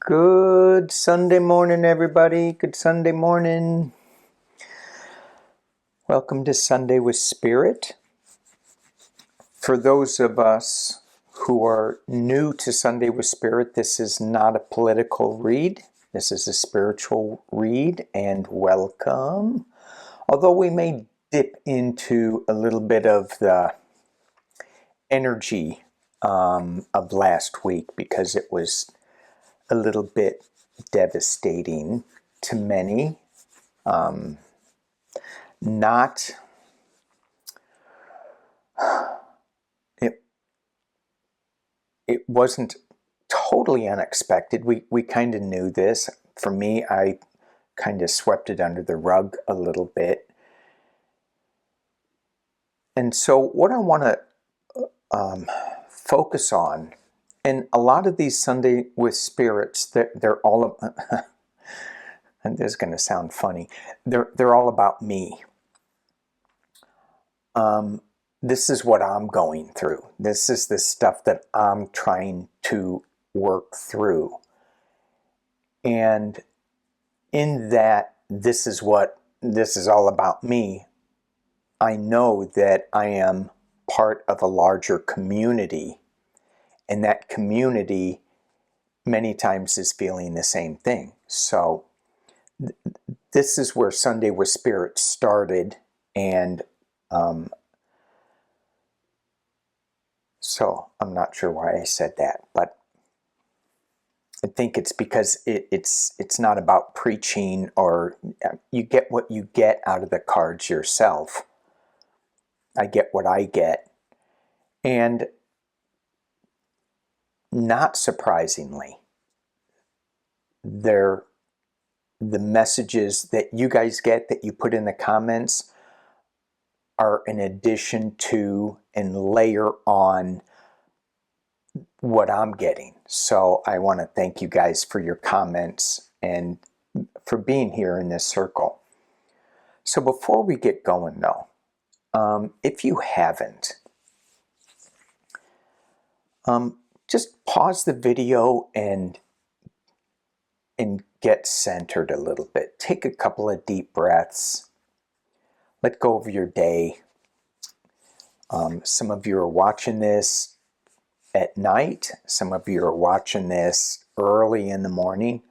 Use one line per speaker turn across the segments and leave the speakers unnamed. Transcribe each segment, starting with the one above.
Good Sunday morning, everybody. Good Sunday morning. Welcome to Sunday with Spirit. For those of us who are new to Sunday with Spirit, this is not a political read. This is a spiritual read, and welcome. Although we may dip into a little bit of the energy of last week because it was a little bit devastating to many. Not it it wasn't totally unexpected. We kind of knew this. For me, I kind of swept it under the rug a little bit. And so what I want to focus on, and a lot of these Sunday with Spirits, they're all and this is going to sound funny, they're all about me. This is what I'm going through. This is the stuff that I'm trying to work through. And in that, this is all about me. I know that I am part of a larger community, and that community many times is feeling the same thing. So this is where Sunday with Spirit started, and so I'm not sure why I said that, but I think it's because it's not about preaching, or you get what you get out of the cards yourself. I get what I get. And not surprisingly, the messages that you guys get, that you put in the comments, are an addition to and layer on what I'm getting. So I want to thank you guys for your comments and for being here in this circle. So before we get going though, if you haven't, just pause the video and get centered a little bit. Take a couple of deep breaths. Let go of your day. Some of you are watching this at night. Some of you are watching this early in the morning.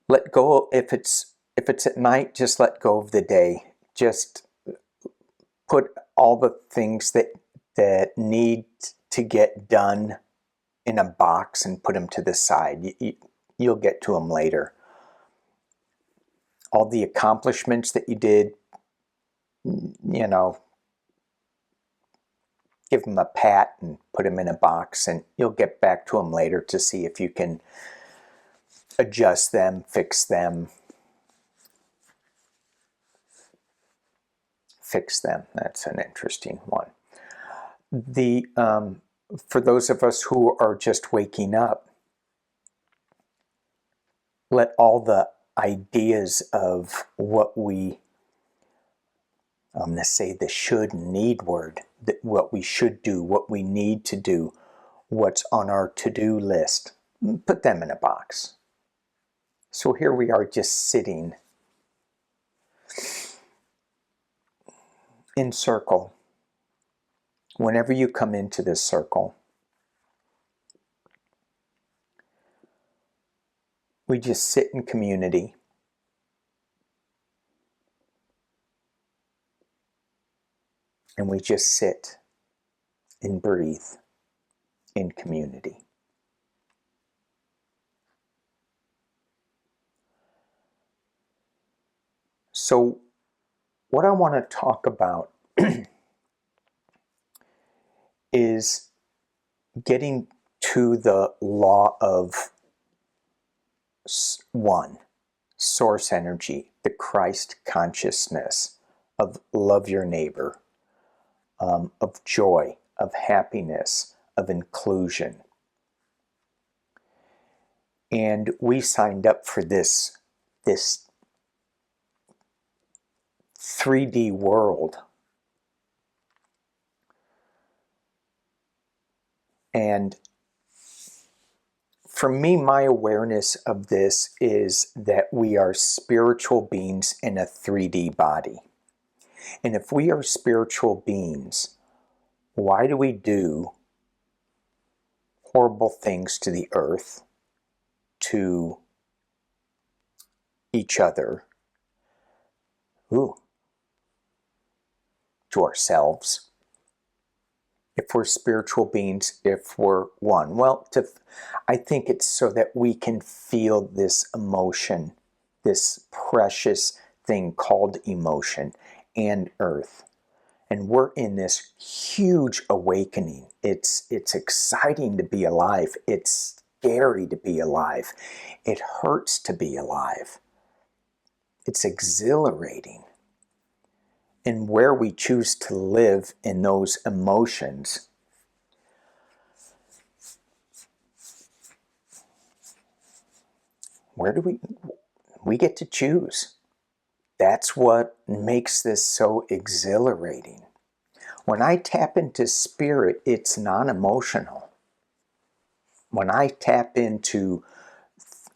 Let go. If it's at night, just let go of the day. Just put all the things that need to get done in a box and put them to the side. You'll get to them later. All the accomplishments that you did, give them a pat and put them in a box, and you'll get back to them later to see if you can adjust them, fix them. That's an interesting one. For those of us who are just waking up, let all the ideas of what I'm going to say the should and need word, that what we should do, what we need to do, what's on our to-do list, put them in a box. So here we are, just sitting in circle. Whenever you come into this circle, we just sit in community. And we just sit and breathe in community. So what I want to talk about is getting to the law of one, source energy, the Christ consciousness of love your neighbor, of joy, of happiness, of inclusion. And we signed up for this 3D world. And for me, my awareness of this is that we are spiritual beings in a 3D body. And if we are spiritual beings, why do we do horrible things to the earth, to each other, to ourselves? If we're spiritual beings, if we're one, well, I think it's so that we can feel this emotion, this precious thing called emotion and earth. And we're in this huge awakening. It's exciting to be alive. It's scary to be alive. It hurts to be alive. It's exhilarating. And where we choose to live in those emotions, where do we get to choose? That's what makes this so exhilarating. When I tap into spirit, it's non-emotional. When I tap into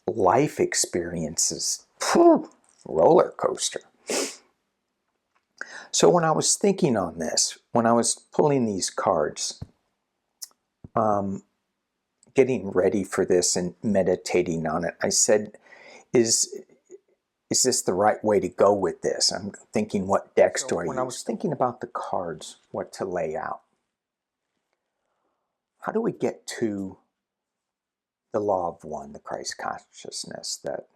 life experiences, roller coaster. So when I was thinking on this, when I was pulling these cards, getting ready for this and meditating on it, I said, is this the right way to go with this? I'm thinking, what decks do I use? When I was thinking about the cards, what to lay out, how do we get to the law of one, the Christ consciousness? That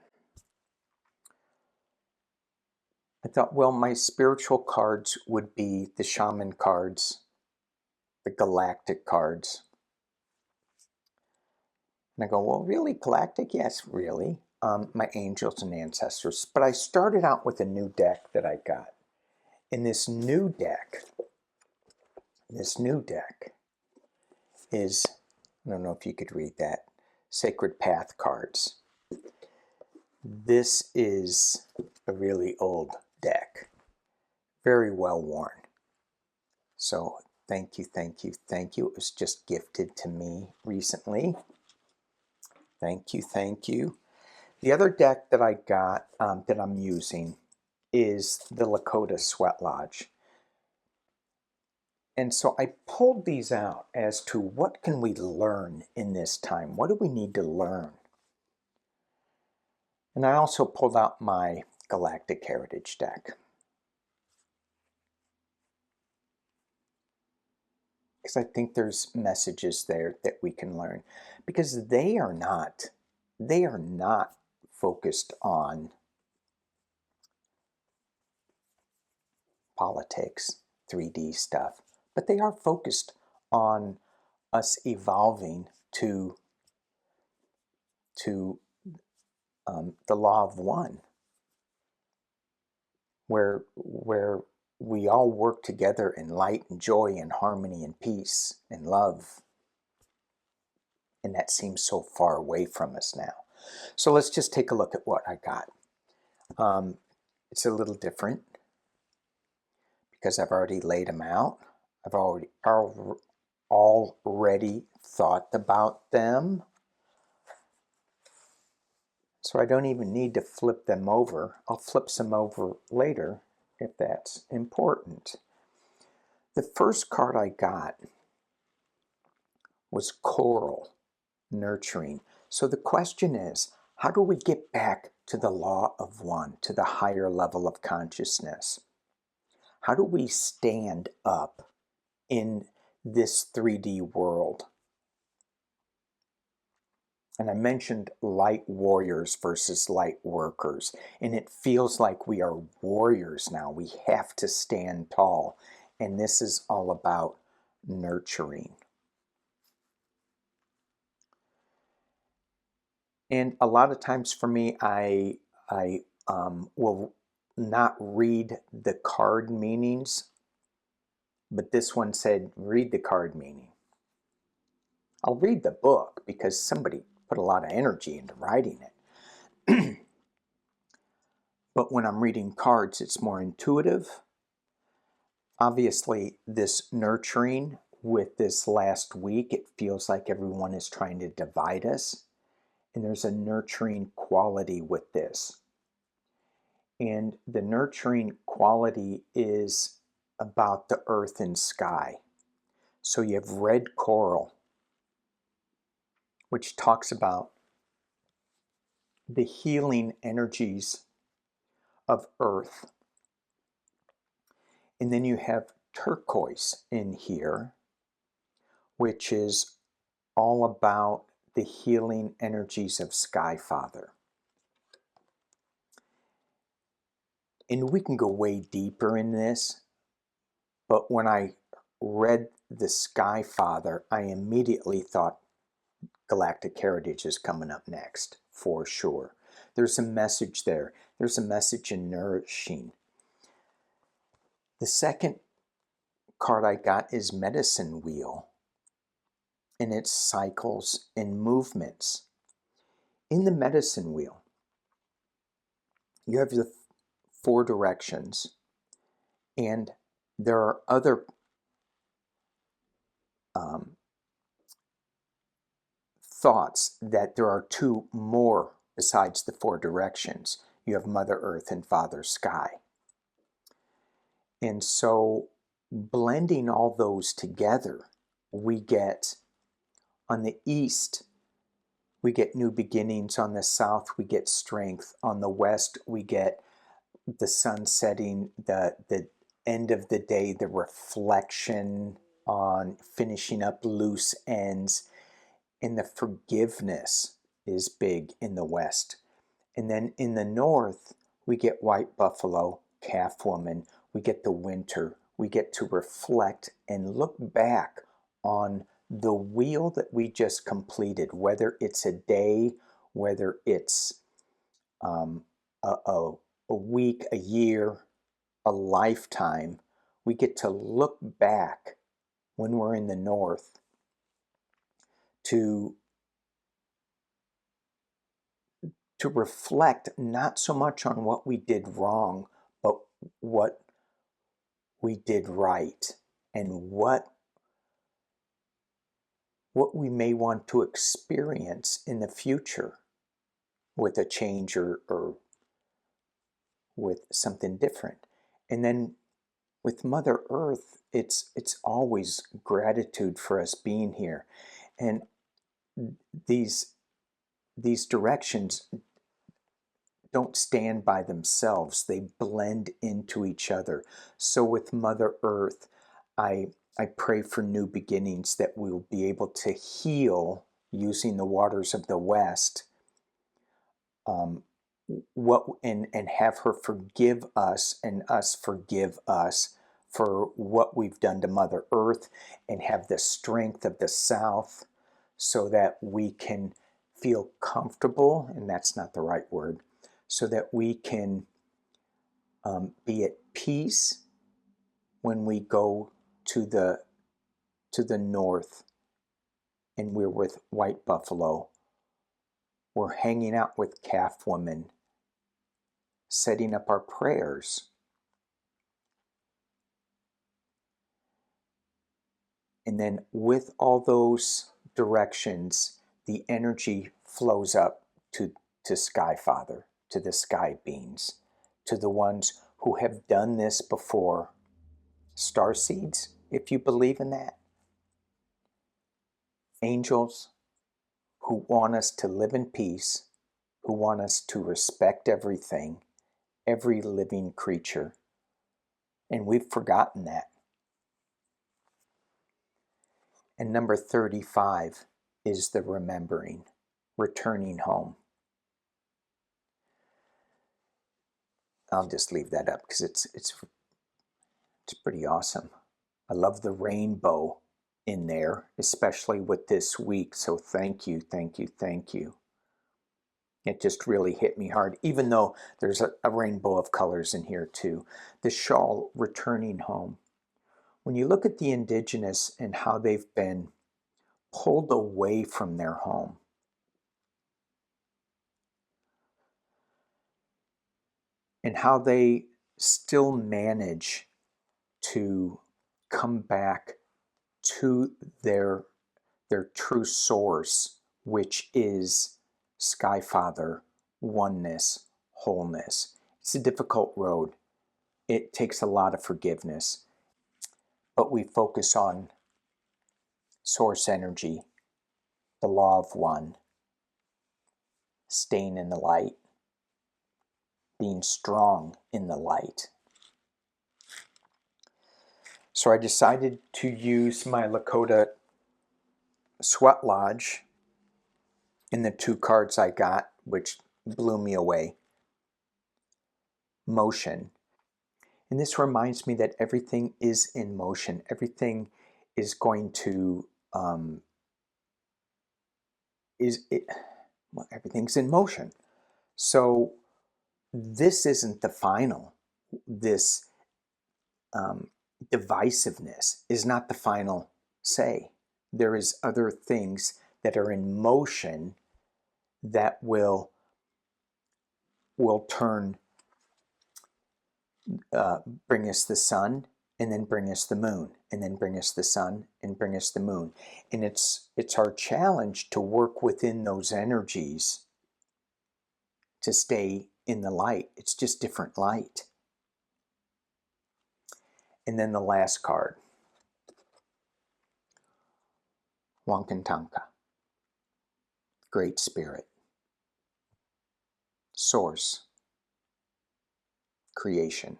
I thought, well, my spiritual cards would be the shaman cards, the galactic cards. And I go, well, really, galactic? Yes, really. My angels and ancestors. But I started out with a new deck that I got. And this new deck is, I don't know if you could read that, Sacred Path cards. This is a really old deck, very well worn. So thank you, thank you, thank you. It was just gifted to me recently. Thank you, thank you. The other deck that I got that I'm using is the Lakota Sweat Lodge. And so I pulled these out as to what can we learn in this time? What do we need to learn? And I also pulled out my Galactic Heritage deck. Because I think there's messages there that we can learn. Because they are not focused on politics, 3D stuff, but they are focused on us evolving to the law of one, where we all work together in light and joy and harmony and peace and love. And that seems so far away from us now. So let's just take a look at what I got. It's a little different because I've already laid them out. I've already thought about them. So I don't even need to flip them over. I'll flip some over later if that's important. The first card I got was Coral, nurturing. So the question is, how do we get back to the law of one, to the higher level of consciousness? How do we stand up in this 3D world? And I mentioned light warriors versus light workers. And it feels like we are warriors now. We have to stand tall. And this is all about nurturing. And a lot of times for me, I will not read the card meanings. But this one said, read the card meaning. I'll read the book because somebody put a lot of energy into writing it. But when I'm reading cards, it's more intuitive. Obviously, this nurturing with this last week, it feels like everyone is trying to divide us. And there's a nurturing quality with this. And the nurturing quality is about the earth and sky. So you have red coral, which talks about the healing energies of earth. And then you have turquoise in here, which is all about the healing energies of Sky Father. And we can go way deeper in this, but when I read the Sky Father, I immediately thought Galactic Heritage is coming up next, for sure. There's a message there. There's a message in nourishing. The second card I got is Medicine Wheel, and its cycles and movements. In the Medicine Wheel, you have the 4 directions, and there are other thoughts that there are 2 more besides the 4 directions. You have Mother Earth and Father Sky. And so blending all those together, we get, on the east, we get new beginnings. On the south, we get strength. On the west, we get the sun setting, the end of the day, the reflection on finishing up loose ends. And the forgiveness is big in the west. And then in the north, we get white buffalo, calf woman. We get the winter. We get to reflect and look back on the wheel that we just completed, whether it's a day, whether it's a week, a year, a lifetime. We get to look back when we're in the north to reflect not so much on what we did wrong, but what we did right, and what we may want to experience in the future with a change or with something different. And then with Mother Earth, it's always gratitude for us being here. And these directions don't stand by themselves. They blend into each other. So with Mother Earth, I pray for new beginnings, that we'll be able to heal using the waters of the West, and have her forgive us and us forgive us for what we've done to Mother Earth, and have the strength of the South so that we can feel comfortable, and that's not the right word, so that we can be at peace when we go to the north and we're with white buffalo. We're hanging out with calf women, setting up our prayers. And then with all those directions, the energy flows up to Sky Father, to the sky beings, to the ones who have done this before. Star seeds, if you believe in that. Angels who want us to live in peace, who want us to respect everything, every living creature. And we've forgotten that. And number 35 is the remembering, returning home. I'll just leave that up because it's pretty awesome. I love the rainbow in there, especially with this week. So thank you, thank you, thank you. It just really hit me hard, even though there's a rainbow of colors in here too. The shawl, returning home. When you look at the indigenous and how they've been pulled away from their home, and how they still manage to come back to their true source, which is Sky Father, oneness, wholeness. It's a difficult road. It takes a lot of forgiveness, but we focus on source energy, the law of one, staying in the light, being strong in the light. So I decided to use my Lakota Sweat Lodge in the 2 cards I got, which blew me away. Motion. And this reminds me that everything is in motion. Everything is going to, well, everything's in motion. So this isn't the final. This divisiveness is not the final say. There is other things that are in motion that will turn, bring us the sun, and then bring us the moon, and then bring us the sun, and bring us the moon. And it's our challenge to work within those energies to stay in the light. It's just different light. And then the last card, Wankantanka, Great Spirit, Source, Creation.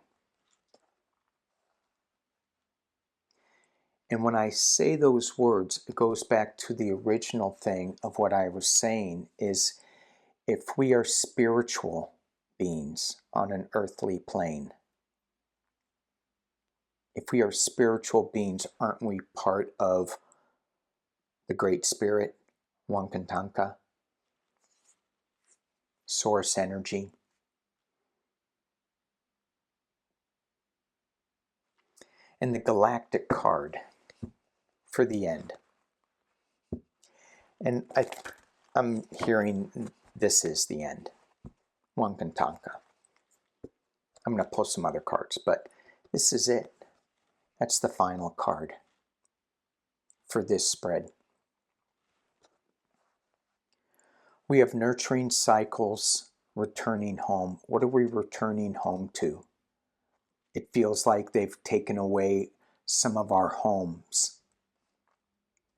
And when I say those words, it goes back to the original thing of what I was saying is, if we are spiritual beings on an earthly plane, if we are spiritual beings, aren't we part of the Great Spirit, Wankantanka, Source Energy? And the Galactic card for the end. And I'm hearing this is the end, Wankantanka. I'm going to pull some other cards, but this is it. That's the final card for this spread. We have nurturing cycles, returning home. What are we returning home to? It feels like they've taken away some of our homes,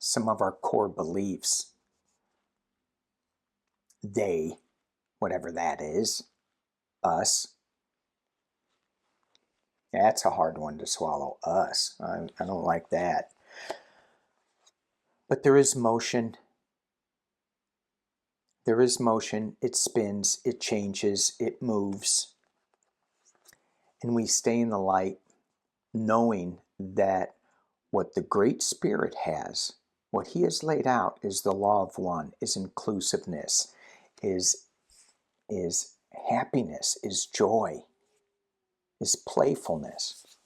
some of our core beliefs. They, whatever that is, us. That's a hard one to swallow, us. I don't like that. But there is motion. There is motion. It spins, it changes, it moves. And we stay in the light knowing that what the Great Spirit has, what he has laid out, is the law of one, is inclusiveness, is happiness, is joy, is playfulness,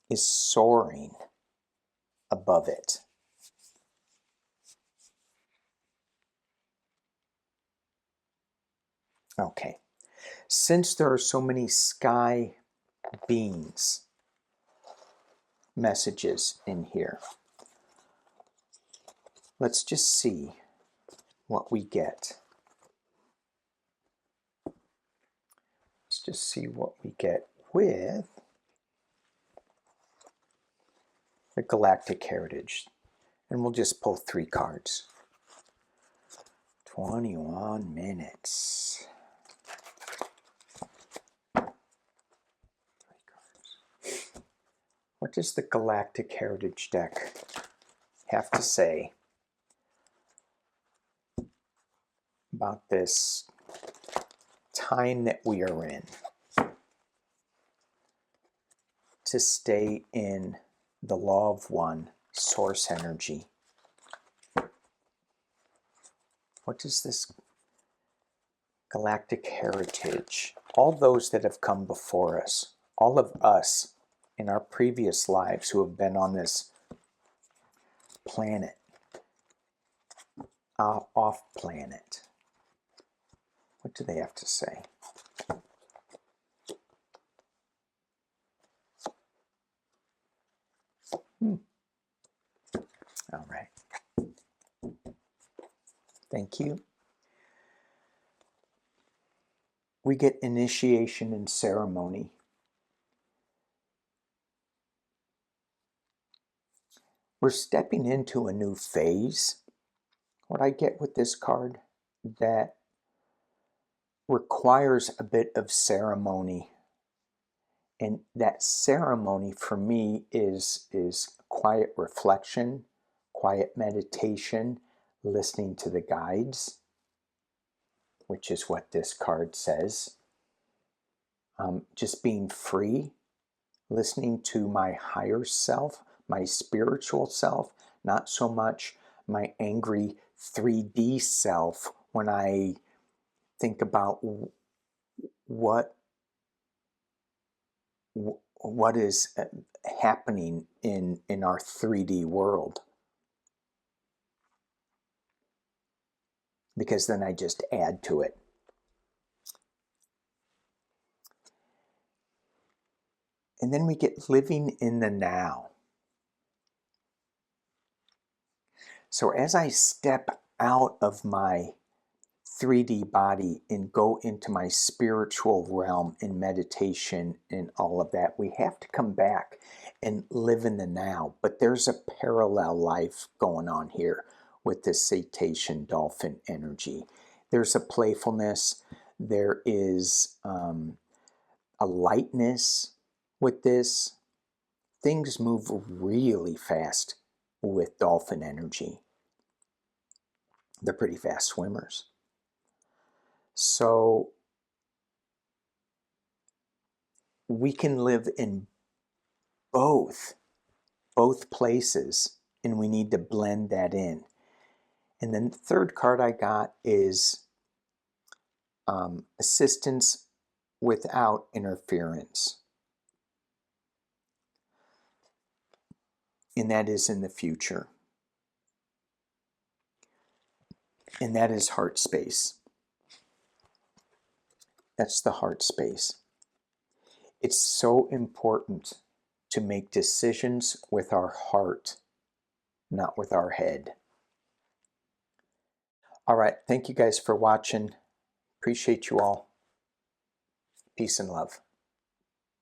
is soaring above it. Okay, since there are so many sky beings messages in here, let's just see what we get. Let's just see what we get with the Galactic Heritage. And we'll just pull 3 cards. 21 minutes. 3 cards. What does the Galactic Heritage deck have to say about this time that we are in to stay in the law of one, source energy? What does this Galactic Heritage, all those that have come before us, all of us in our previous lives who have been on this planet, off planet, what do they have to say? All right. Thank you. We get initiation and ceremony. We're stepping into a new phase. What I get with this card that requires a bit of ceremony. And that ceremony for me is quiet reflection, quiet meditation, listening to the guides, which is what this card says. Just being free, listening to my higher self, my spiritual self, not so much my angry 3D self when I think about what is happening in our 3D world. Because then I just add to it. And then we get living in the now. So as I step out of my 3D body and go into my spiritual realm in meditation and all of that, we have to come back and live in the now. But there's a parallel life going on here with this cetacean dolphin energy. There's a playfulness, there is a lightness with this. Things move really fast with dolphin energy. They're pretty fast swimmers. So we can live in both places, and we need to blend that in. And then the third card I got is assistance without interference. And that is in the future. And that is heart space. That's the heart space. It's so important to make decisions with our heart, not with our head. All right, thank you guys for watching. Appreciate you all. Peace and love.